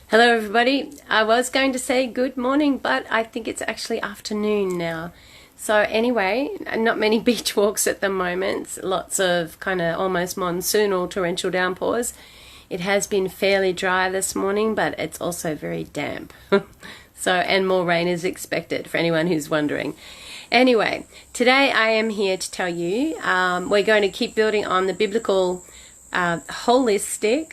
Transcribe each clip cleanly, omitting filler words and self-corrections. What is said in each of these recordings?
Hello everybody. I was going to say good morning, but I think it's actually afternoon now. So anyway, not many beach walks at the moment. Lots of kind of almost monsoonal torrential downpours. It has been fairly dry this morning, but it's also very damp. And more rain is expected for anyone who's wondering. Anyway, today I am here to tell you we're going to keep building on the biblical holistic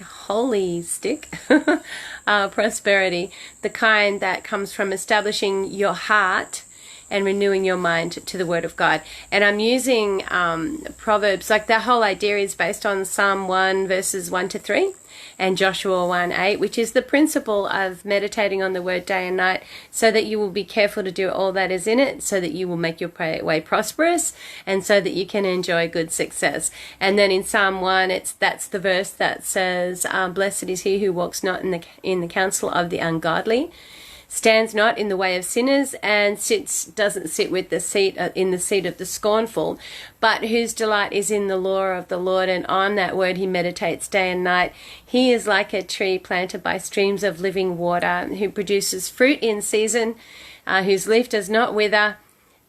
prosperity, the kind that comes from establishing your heart and renewing your mind to the Word of God. And I'm using Proverbs, like the whole idea is based on Psalm 1 verses 1 to 3 and Joshua 1:8, which is the principle of meditating on the Word day and night, so that you will be careful to do all that is in it, so that you will make your way prosperous, and so that you can enjoy good success. And then in Psalm 1, that's the verse that says, "Blessed is he who walks not in the counsel of the ungodly, stands not in the way of sinners, and doesn't sit with in the seat of the scornful, but whose delight is in the law of the Lord, and on that word he meditates day and night. He is like a tree planted by streams of living water, who produces fruit in season, whose leaf does not wither,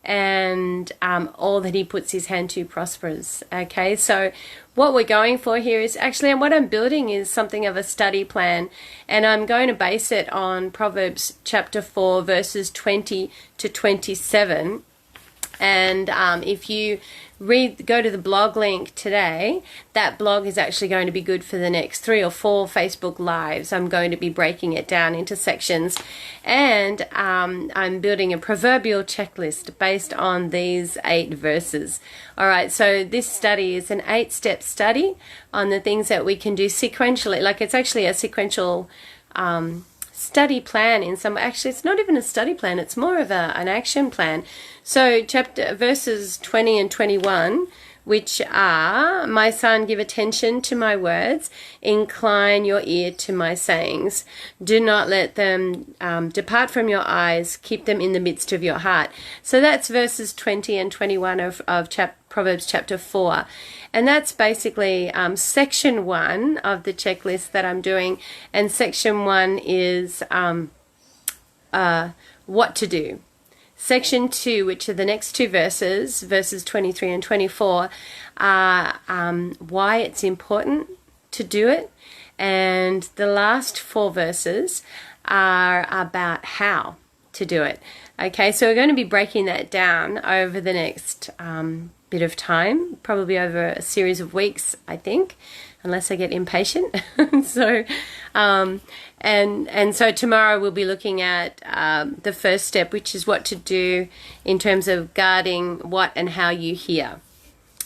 and all that he puts his hand to prospers." Okay, so what we're going for here is actually, and what I'm building is something of a study plan, and I'm going to base it on Proverbs chapter 4 verses 20 to 27. And if you go to the blog link today, that blog is actually going to be good for the next 3 or 4 Facebook Lives. I'm going to be breaking it down into sections, and I'm building a proverbial checklist based on these 8 verses. All right, so this study is an 8-step study on the things that we can do sequentially. Like, it's actually a sequential study plan actually it's not even a study plan, it's more of an action plan. So verses 20 and 21, which are, "My son, give attention to my words, incline your ear to my sayings. Do not let them depart from your eyes, keep them in the midst of your heart." So that's verses 20 and 21 of Proverbs chapter 4. And that's basically section 1 of the checklist that I'm doing. And section 1 is what to do. Section 2, which are the next 2 verses 23 and 24, are why it's important to do it. And the last 4 verses are about how to do it. Okay, so we're going to be breaking that down over the next bit of time, probably over a series of weeks, I think, unless I get impatient. So so tomorrow we'll be looking at the first step, which is what to do in terms of guarding what and how you hear.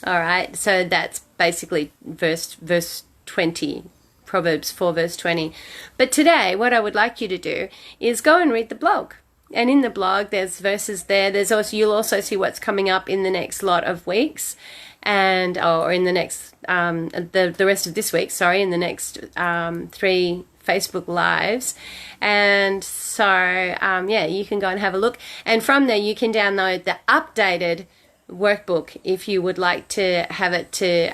All right, so that's basically verse 20, Proverbs 4 verse 20. But today what I would like you to do is go and read the blog. And in the blog, there's verses there. You'll also see what's coming up in the next lot of weeks, or in the next the rest of this week. Sorry, in the next 3 Facebook Lives. And so you can go and have a look. And from there, you can download the updated workbook if you would like to have it to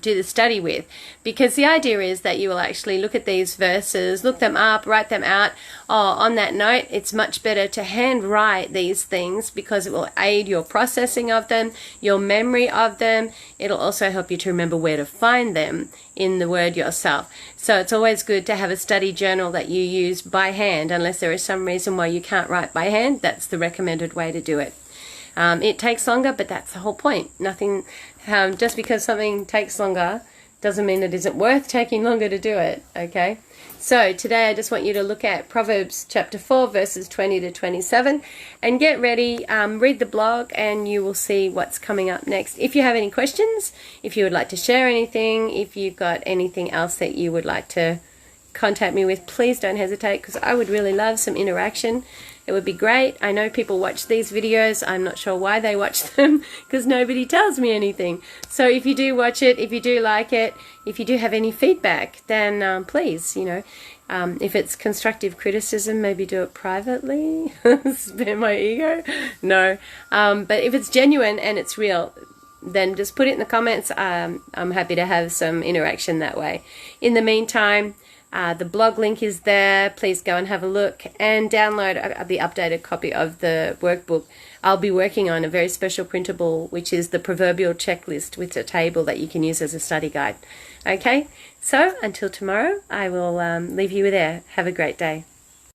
do the study with, because the idea is that you will actually look at these verses, look them up, write them out. On that note, it's much better to handwrite these things, because it will aid your processing of them, your memory of them. It'll also help you to remember where to find them in the Word yourself. So it's always good to have a study journal that you use by hand, unless there is some reason why you can't write by hand. That's the recommended way to do it. It takes longer, but that's the whole point. Nothing, just because something takes longer doesn't mean it isn't worth taking longer to do it, okay? So today I just want you to look at Proverbs chapter 4 verses 20 to 27 and get ready, read the blog, and you will see what's coming up next. If you have any questions, if you would like to share anything, if you've got anything else that you would like to contact me with, please don't hesitate, because I would really love some interaction. It would be great. I know people watch these videos. I'm not sure why they watch them, because nobody tells me anything. So if you do watch it, if you do like it, if you do have any feedback, then please, if it's constructive criticism, maybe do it privately. Spare my ego. No. But if it's genuine and it's real, then just put it in the comments. I'm happy to have some interaction that way. In the meantime, The blog link is there. Please go and have a look and download the updated copy of the workbook. I'll be working on a very special printable, which is the proverbial checklist with a table that you can use as a study guide. Okay, so until tomorrow, I will leave you there. Have a great day.